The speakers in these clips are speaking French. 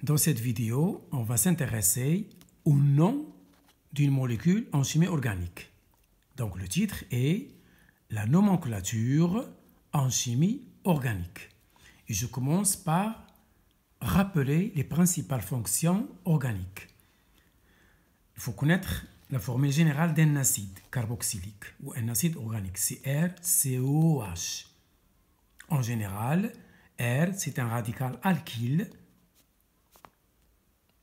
Dans cette vidéo, on va s'intéresser au nom d'une molécule en chimie organique. Donc le titre est « La nomenclature en chimie organique ». Et je commence par rappeler les principales fonctions organiques. Il faut connaître la formule générale d'un acide carboxylique ou un acide organique, c'est RCOH. En général, R, c'est un radical alkyle,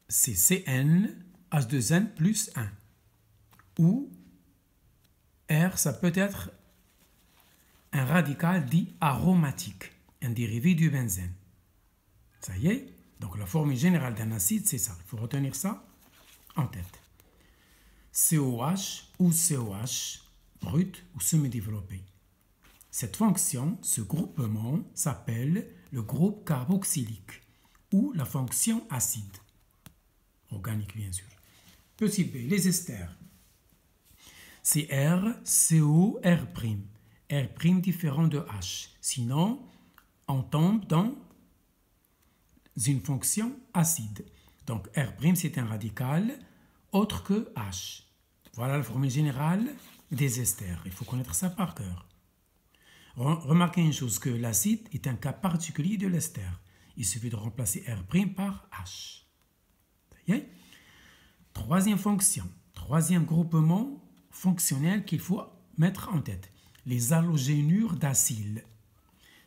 c'est CN, H2N plus 1. Ou R, ça peut être un radical dit aromatique, un dérivé du benzène. Ça y est? Donc la formule générale d'un acide, c'est ça. Il faut retenir ça en tête. COH ou COH, brut ou semi-développé. Cette fonction, ce groupement, s'appelle le groupe carboxylique ou la fonction acide. Organique, bien sûr. Petit b, les esters. C'est R, CO, R'. R' différent de H. Sinon, on tombe dans une fonction acide. Donc, R' c'est un radical autre que H. Voilà la formule générale des esters. Il faut connaître ça par cœur. Remarquez une chose, que l'acide est un cas particulier de l'ester. Il suffit de remplacer R' par H. Troisième fonction, troisième groupement fonctionnel qu'il faut mettre en tête. Les halogénures d'acyle.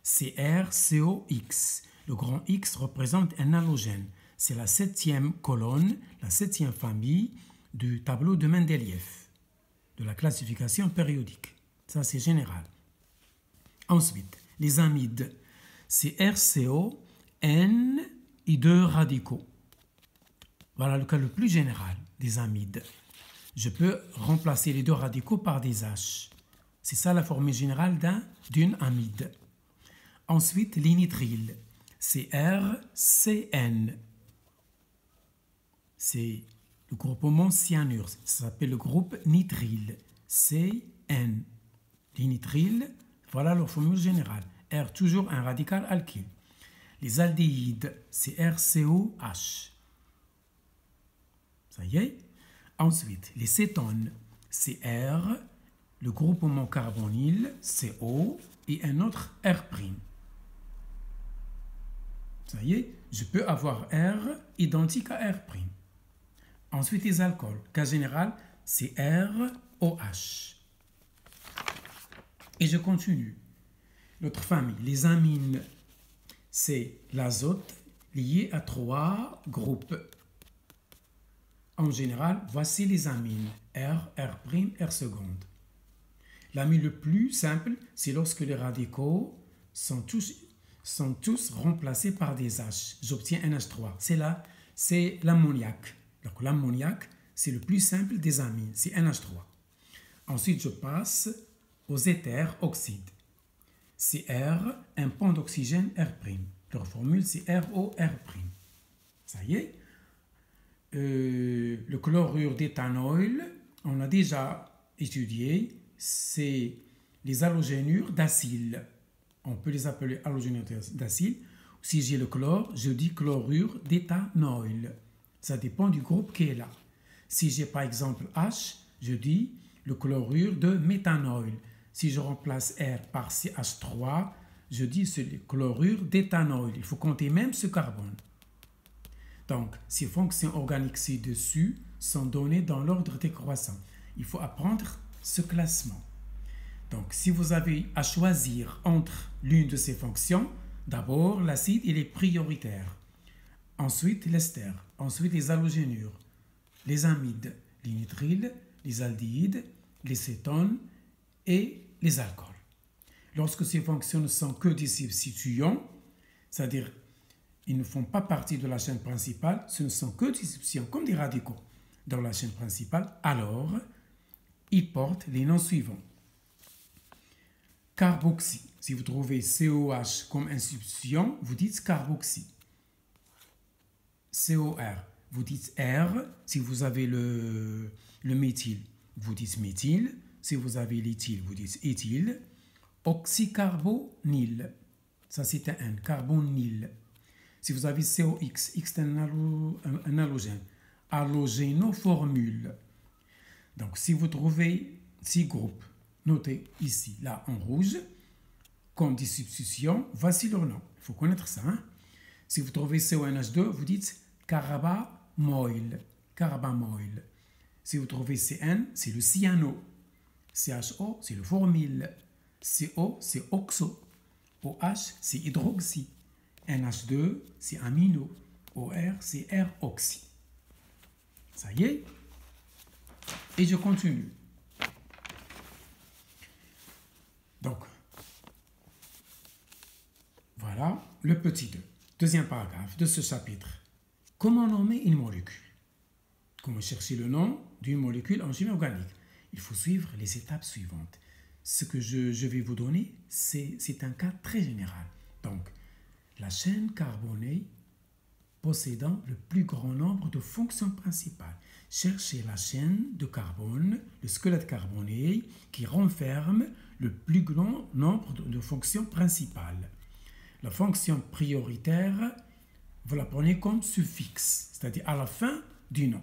C'est RCOX. Le grand X représente un halogène. C'est la 7e colonne, la 7e famille du tableau de Mendeleïev, de la classification périodique. Ça, c'est général. Ensuite, les amides. C'est RCO, N et 2 radicaux. Voilà le cas le plus général des amides. Je peux remplacer les 2 radicaux par des H. C'est ça la formule générale d'une amide. Ensuite, les nitriles. C'est RCN. C'est le groupement cyanure. Ça s'appelle le groupe nitrile. CN. Les nitriles, voilà leur formule générale. R, toujours un radical alkyle. Les aldéhydes, c'est RCOH. Ça y est? Ensuite, les cétones, c'est R, le groupement carbonyle, CO, et un autre R'. Ça y est? Je peux avoir R identique à R'. Ensuite, les alcools, cas général, c'est ROH. Et je continue. L'autre famille, les amines, c'est l'azote lié à 3 groupes. En général, voici les amines, R, R', R seconde. L'amine le plus simple, c'est lorsque les radicaux sont tous remplacés par des H. J'obtiens un H3. C'est l'ammoniac. Donc l'ammoniac, c'est le plus simple des amines, c'est NH3. Ensuite, je passe aux éthers oxydes. C'est R, un pont d'oxygène R'. Leur formule, c'est ROR'. Ça y est? Le chlorure d'éthanol, on a déjà étudié, c'est les halogénures d'acyle. On peut les appeler halogénures d'acyle. Si j'ai le chlore, je dis chlorure d'éthanol. Ça dépend du groupe qui est là. Si j'ai par exemple H, je dis le chlorure de méthanol. Si je remplace R par CH3, je dis c'est le chlorure d'éthanol. Il faut compter même ce carbone. Donc, ces fonctions organiques ci-dessus sont données dans l'ordre décroissant. Il faut apprendre ce classement. Donc, si vous avez à choisir entre l'une de ces fonctions, d'abord, l'acide, il est prioritaire. Ensuite, l'ester. Ensuite, les halogénures, les amides, les nitriles, les aldéhydes, les cétones et les alcools. Lorsque ces fonctions ne sont que des substituants, c'est-à-dire ils ne font pas partie de la chaîne principale, ce ne sont que des substituants, comme des radicaux dans la chaîne principale, alors ils portent les noms suivants. Carboxy. Si vous trouvez COH comme un substituant, vous dites carboxy. COR, vous dites R. Si vous avez le méthyle, vous dites méthyle. Si vous avez l'éthyle, vous dites éthyle. Oxycarbonyle, ça c'est un carbonyle. Si vous avez COX, X est un halogène. Halogénoformule. Donc, si vous trouvez 6 groupes notés ici, là, en rouge, comme des substitutions, voici leur nom. Il faut connaître ça. Hein? Si vous trouvez CONH2, vous dites carabamoil. Carabamoil. Si vous trouvez CN, c'est le cyano. CHO, c'est le formyle. CO, c'est oxo. OH, c'est hydroxy. NH2, c'est amino. OR, c'est R-oxy. Ça y est. Et je continue. Donc, voilà le petit 2. Deuxième paragraphe de ce chapitre. Comment nommer une molécule? Comment chercher le nom d'une molécule en chimie organique? Il faut suivre les étapes suivantes. Ce que je vais vous donner, c'est un cas très général. Donc, la chaîne carbonée possédant le plus grand nombre de fonctions principales. Cherchez la chaîne de carbone, le squelette carboné, qui renferme le plus grand nombre de fonctions principales. La fonction prioritaire, vous la prenez comme suffixe, c'est-à-dire à la fin du nom.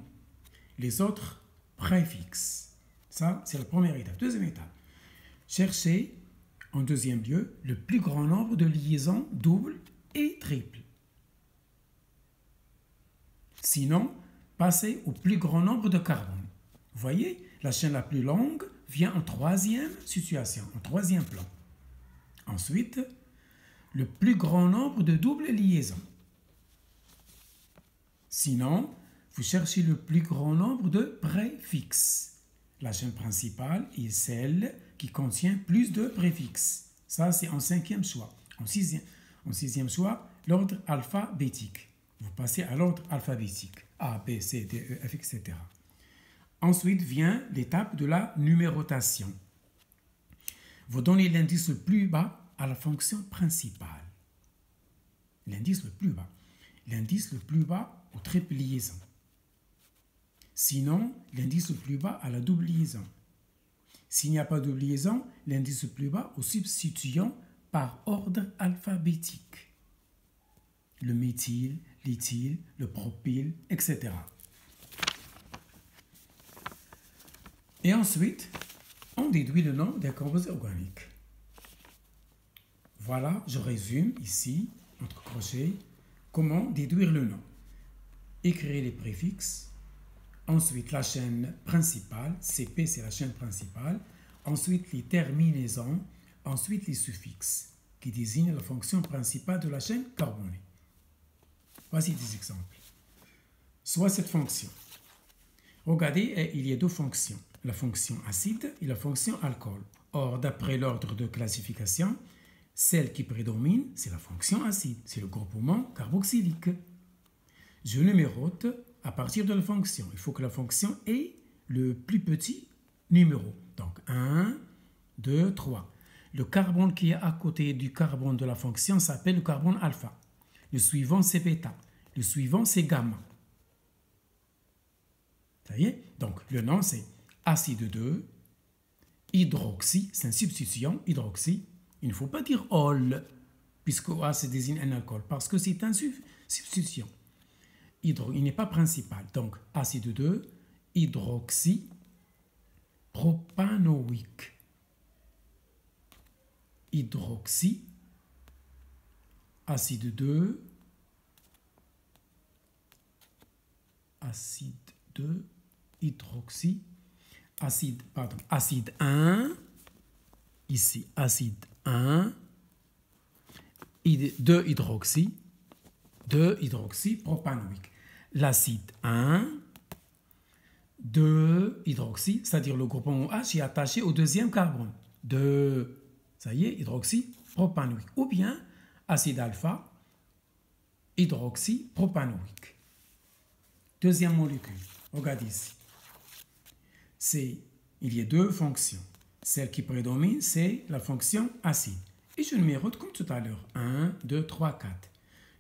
Les autres, préfixes. Ça, c'est la première étape. Deuxième étape, cherchez en deuxième lieu le plus grand nombre de liaisons doubles et triples. Sinon, passez au plus grand nombre de carbone. Vous voyez, la chaîne la plus longue vient en troisième situation, en troisième plan. Ensuite, le plus grand nombre de doubles liaisons. Sinon, vous cherchez le plus grand nombre de préfixes. La chaîne principale est celle qui contient plus de préfixes. Ça, c'est en cinquième choix. En sixième choix, l'ordre alphabétique. Vous passez à l'ordre alphabétique. A, B, C, D, E, F, etc. Ensuite vient l'étape de la numérotation. Vous donnez l'indice le plus bas à la fonction principale. L'indice le plus bas. L'indice le plus bas aux triples liaisons. Sinon, l'indice le plus bas à la double liaison. S'il n'y a pas de double liaison, l'indice le plus bas aux substitutions par ordre alphabétique. Le méthyle, l'éthyle, le propyle, etc. Et ensuite, on déduit le nom des composés organiques. Voilà, je résume ici, entre crochets, comment déduire le nom. Écrire les préfixes. Ensuite, la chaîne principale, CP c'est la chaîne principale. Ensuite, les terminaisons. Ensuite, les suffixes qui désignent la fonction principale de la chaîne carbonée. Voici des exemples. Soit cette fonction. Regardez, il y a deux fonctions. La fonction acide et la fonction alcool. Or, d'après l'ordre de classification, celle qui prédomine, c'est la fonction acide. C'est le groupement carboxylique. Je numérote à partir de la fonction. Il faut que la fonction ait le plus petit numéro. Donc 1, 2, 3. Le carbone qui est à côté du carbone de la fonction s'appelle le carbone alpha. Le suivant, c'est bêta. Le suivant, c'est gamma. Ça y est? Donc, le nom, c'est acide 2, hydroxy, c'est une substitution, hydroxy. Il ne faut pas dire ol, puisque A se désigne un alcool, parce que c'est une substitution. Il n'est pas principal. Donc, acide 2, hydroxy, propanoïque. Hydroxy, acide 2, hydroxy, acide 1, ici acide 1, 2 hydroxy propanoïque. L'acide 1, 2 hydroxy, c'est-à-dire le groupement H est attaché au deuxième carbone. 2, ça y est, hydroxy propanoïque. Ou bien acide alpha, hydroxy propanoïque. Deuxième molécule, regardez ici. Il y a deux fonctions. Celle qui prédomine, c'est la fonction acide. Et je numérote comme tout à l'heure. 1, 2, 3, 4.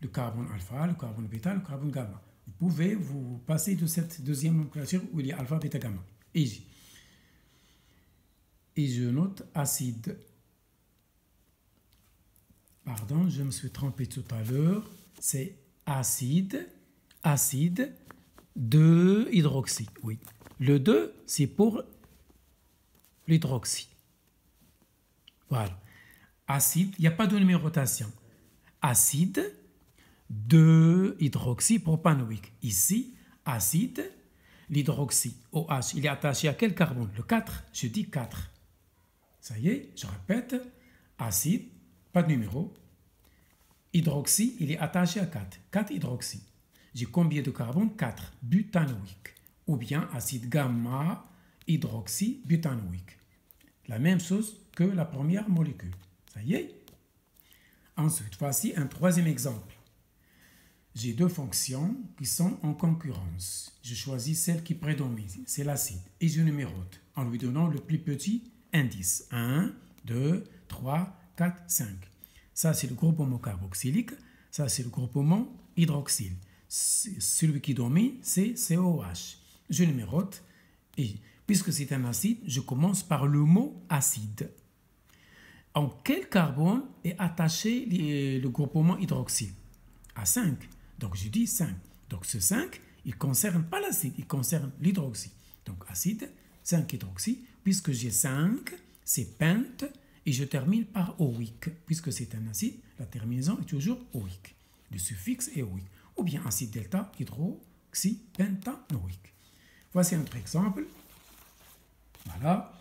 Le carbone alpha, le carbone bêta, le carbone gamma. Vous pouvez vous passer de cette deuxième nomenclature où il y a alpha, bêta, gamma. Et je note acide. Pardon, je me suis trompé tout à l'heure. C'est acide, acide, 2 hydroxy. Oui. Le 2, c'est pour l'hydroxy. Voilà. Acide, il n'y a pas de numérotation. Acide, 2 hydroxypropanoïque. Ici, acide, l'hydroxy, OH, il est attaché à quel carbone? Le 4, je dis 4. Ça y est, je répète, acide, pas de numéro. Hydroxy, il est attaché à 4. 4 hydroxy. J'ai combien de carbone? 4. Butanoïque. Ou bien acide gamma hydroxybutanoïque. La même chose que la première molécule. Ça y est. Ensuite, voici un troisième exemple. J'ai deux fonctions qui sont en concurrence. Je choisis celle qui prédomine, c'est l'acide, et je numérote en lui donnant le plus petit indice. 1, 2, 3, 4, 5. Ça, c'est le groupement carboxylique. Ça, c'est le groupement hydroxyle. Celui qui domine, c'est COH. Je numérote et puisque c'est un acide, je commence par le mot acide. En quel carbone est attaché le groupement hydroxyle? À 5. Donc je dis 5. Donc ce 5, il ne concerne pas l'acide, il concerne l'hydroxy. Donc acide, 5 hydroxy, puisque j'ai 5, c'est pente, et je termine par oïque. Puisque c'est un acide, la terminaison est toujours oïque. Le suffixe est oïque. Ou bien acide delta, hydroxy, pentanoïque. Voici un autre exemple. Voilà.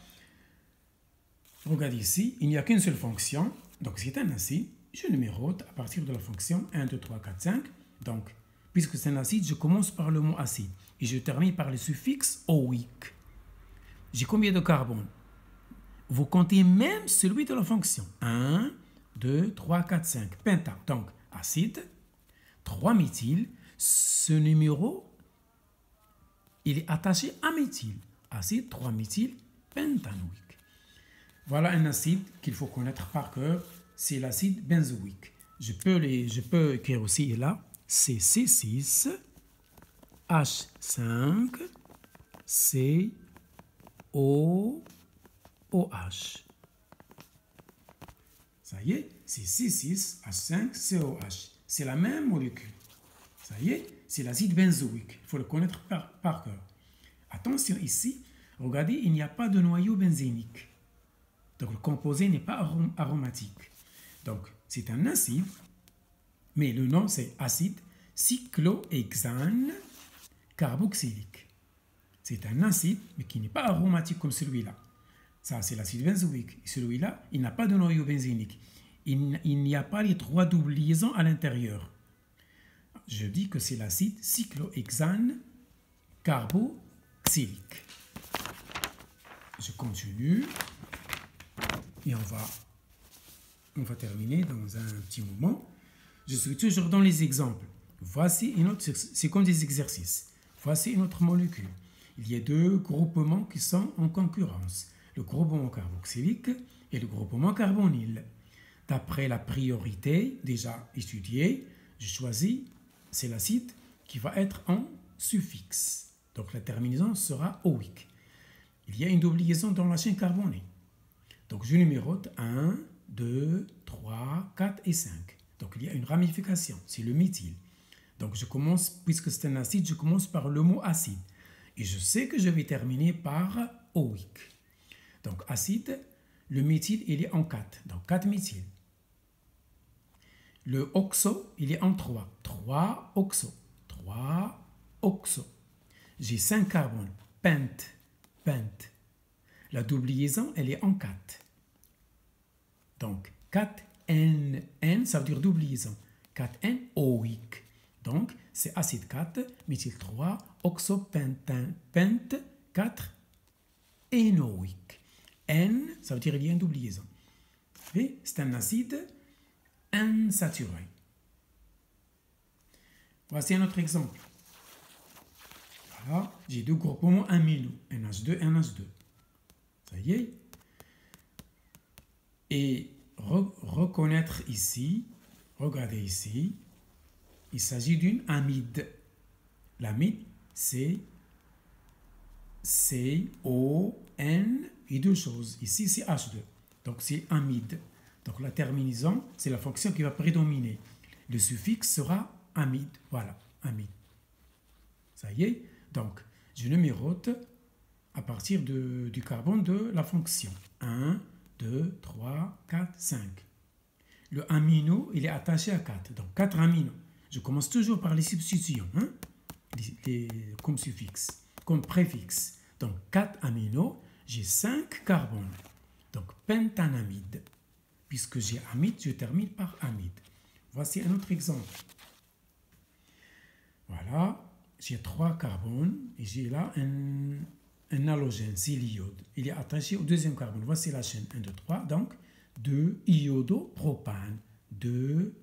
Regardez ici, il n'y a qu'une seule fonction. Donc c'est un acide. Je numérote à partir de la fonction 1, 2, 3, 4, 5. Donc, puisque c'est un acide, je commence par le mot acide. Et je termine par le suffixe oïque. J'ai combien de carbone? Vous comptez même celui de la fonction. 1, 2, 3, 4, 5. Penta. Donc, acide, 3 méthyle. Ce numéro, il est attaché à méthyle. Acide, 3 méthyle, pentanoïque. Voilà un acide qu'il faut connaître par cœur. C'est l'acide benzoïque. Je peux écrire aussi là. C'est C6, H5, CO, OH. Ça y est, c'est C6, H5, COH. C'est la même molécule. Ça y est, c'est l'acide benzoïque. Il faut le connaître par cœur. Attention ici, regardez, il n'y a pas de noyau benzénique. Donc le composé n'est pas aromatique. Donc c'est un acide, mais le nom c'est acide cyclohexane carboxylique. C'est un acide, mais qui n'est pas aromatique comme celui-là. Ça, c'est l'acide benzoïque. Et celui-là, il n'a pas de noyau benzénique. Il n'y a pas les 3 doubles liaisons à l'intérieur. Je dis que c'est l'acide cyclohexane carboxylique. Je continue. Et on va terminer dans un petit moment. Je suis toujours dans les exemples. Voici une autre, c'est comme des exercices. Voici une autre molécule. Il y a deux groupements qui sont en concurrence. Le groupement carboxylique et le groupement carbonyle. D'après la priorité déjà étudiée, je choisis, c'est l'acide qui va être en suffixe. Donc la terminaison sera oïque. Il y a une double liaison dans la chaîne carbonée. Donc je numérote 1, 2, 3, 4 et 5. Donc il y a une ramification, c'est le méthyle. Donc je commence, puisque c'est un acide, je commence par le mot acide. Et je sais que je vais terminer par oïque. Donc acide, le méthyle, il est en 4. Donc 4 méthyle. Le oxo, il est en 3. 3 oxo. 3 oxo. J'ai 5 carbones. Pente. Pente. La double liaison, elle est en 4. Donc 4N. N, ça veut dire double liaison. 4N oïque. Donc, c'est acide 4, méthyle 3, oxopentane, pente 4, énoïque. N, ça veut dire qu'il y a une double liaison. Et c'est un acide insaturé. Voici un autre exemple. Voilà, j'ai deux groupements amino, NH2, NH2. Ça y est. Et reconnaître ici, regardez ici, il s'agit d'une amide. L'amide, c'est C-O-N et deux choses. Ici, c'est H2. Donc, c'est amide. Donc, la terminaison, c'est la fonction qui va prédominer. Le suffixe sera amide. Voilà, amide. Ça y est. Donc, je numérote à partir du carbone de la fonction. 1, 2, 3, 4, 5. Le amino, il est attaché à 4. Donc, 4 aminos. Je commence toujours par les substitutions, hein? Comme suffixe, comme préfixe. Donc, 4 aminos, j'ai 5 carbones. Donc, pentanamide. Puisque j'ai amide, je termine par amide. Voici un autre exemple. Voilà, j'ai 3 carbones et j'ai là un halogène, c'est l'iode. Il est attaché au deuxième carbone. Voici la chaîne 1, 2, 3. Donc, 2 iodopropane. 2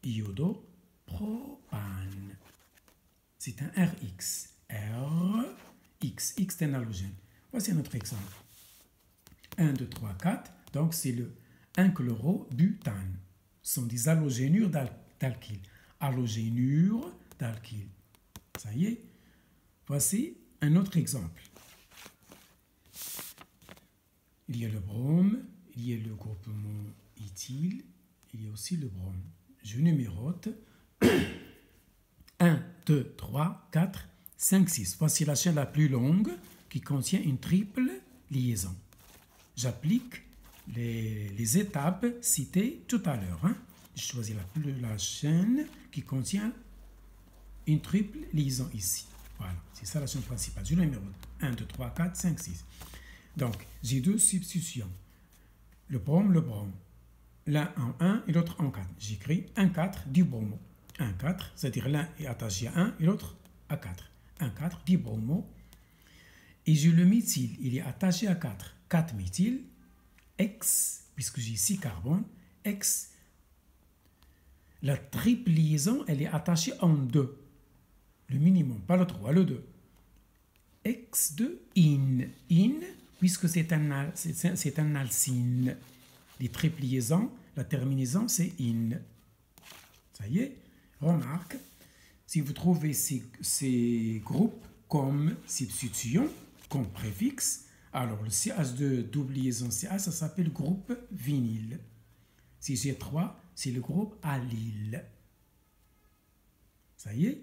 iodopropane. C'est un RX. RX, X c'est un halogène. Voici un autre exemple. 1, 2, 3, 4. Donc, c'est le 1-chlorobutane. Ce sont des halogénures d'alkyle. Halogénures d'alkyle. Ça y est. Voici un autre exemple. Il y a le brome, il y a le groupement éthyle, il y a aussi le brome. Je numérote 1, 2, 3, 4, 5, 6. Voici la chaîne la plus longue qui contient une triple liaison. J'applique les étapes citées tout à l'heure. Hein. Je choisis la chaîne qui contient une triple liaison ici. Voilà, c'est ça la chaîne principale. Je numérote 1, 2, 3, 4, 5, 6. Donc, j'ai 2 substitutions. Le brome. L'un en 1 et l'autre en 4. J'écris 1, 4 dibromo. 1, 4, c'est-à-dire l'un est attaché à 1 et l'autre à 4. 1, 4 dibromo. Et j'ai le méthyle, il est attaché à 4. 4 méthyle, X, puisque j'ai 6 carbones, X. La triple liaison, elle est attachée en 2. Le minimum, pas le 3, le 2. X de in, puisque c'est un alcyne. Les triples liaisons, la terminaison, c'est in. Ça y est, remarque, si vous trouvez ces groupes comme substitution, comme préfixe, alors le CH2 double liaison CH, ça s'appelle groupe vinyle. Si j'ai 3, c'est le groupe allyle. Ça y est.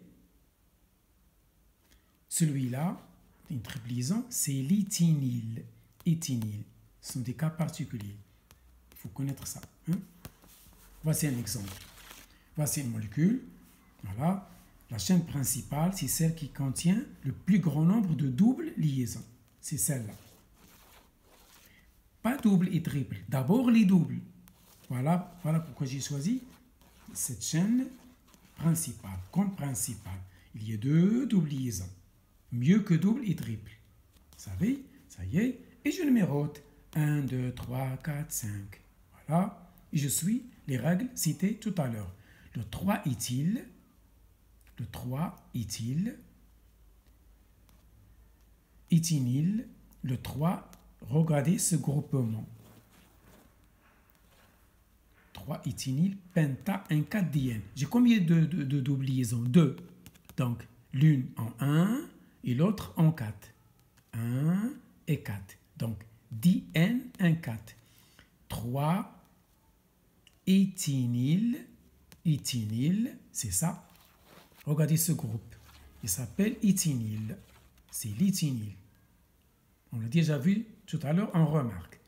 Celui-là, une triple liaison, c'est l'éthynyle. Éthynyle. Ce sont des cas particuliers. Il faut connaître ça. Hein? Voici un exemple. Voici une molécule. Voilà. La chaîne principale, c'est celle qui contient le plus grand nombre de doubles liaisons. C'est celle-là. Pas double et triple. D'abord les doubles. Voilà pourquoi j'ai choisi cette chaîne principale. Comme principale, il y a 2 doubles liaisons. Mieux que double et triple. Vous savez, ça y est. Et je numérote 1, 2, 3, 4, 5. Voilà. Et je suis les règles citées tout à l'heure. Le 3-éthyle. Le 3-éthyle. Éthynyle. Le 3. Regardez ce groupement. 3-éthynyle penta 1,4-diène. J'ai combien de doubles liaisons? 2. Donc, l'une en 1 et l'autre en 4. 1 et 4. Donc, diène 1,4. 3 éthynyle, c'est ça. Regardez ce groupe. Il s'appelle éthynyle. C'est l'éthynyle. On l'a déjà vu tout à l'heure en remarque.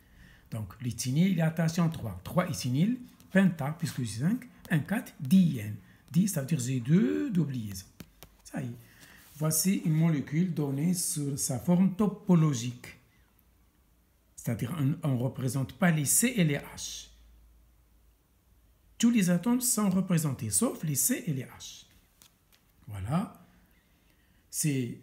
Donc, l'éthynyle, il est attaché en 3. 3 éthynyle, penta, puisque j'ai 5, 1, 4, diène. 10, ça veut dire j'ai 2 doubles liaisons. Ça y est. Voici une molécule donnée sur sa forme topologique. C'est-à-dire on ne représente pas les C et les H. Tous les atomes sont représentés, sauf les C et les H. Voilà.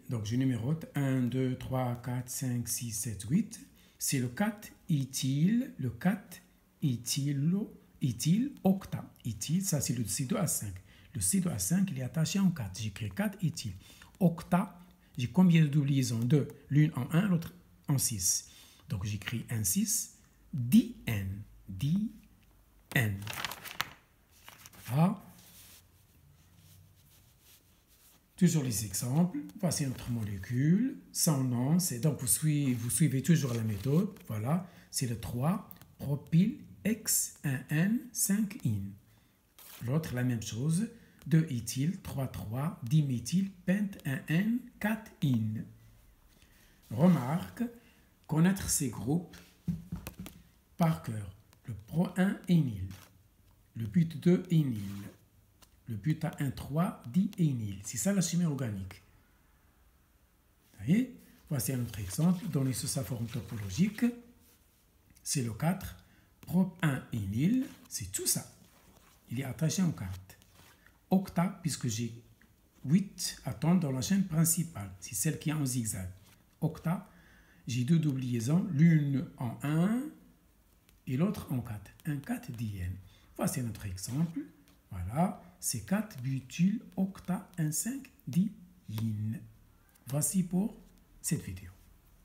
Donc je numérote 1, 2, 3, 4, 5, 6, 7, 8. C'est le 4-éthyle, le 4-éthylocta. Éthyle, ça c'est le C2H5. Le C2H5, il est attaché en 4. J'écris 4-éthyle. Octa, j'ai combien de doubles liaisons? 2. L'une en 1, l'autre en 6. Donc j'écris 1, 6, diène. Diène. Voilà. Toujours les exemples. Voici notre molécule. Son nom, c'est donc vous suivez toujours la méthode. Voilà, c'est le 3-propyl X1N5-in. L'autre, la même chose. 2-éthyl, 3,3, diméthyl, pent, 1N, 4-in. Remarque, connaître ces groupes par cœur. Le pro-1-énil, le but-2-énil, le buta-1,3 diénil. C'est ça la chimie organique. Vous voyez? Voici un autre exemple donné sous sa forme topologique. C'est le 4. Prop-1-énil, c'est tout ça. Il est attaché en 4. Octa, puisque j'ai 8 atomes dans la chaîne principale. C'est celle qui est en zigzag. Octa, j'ai deux doubles liaisons, l'une en 1 et l'autre en 4. 1,4-diène. Voici notre exemple. Voilà, c'est 4-butyl octa 1,5-diène. Voici pour cette vidéo.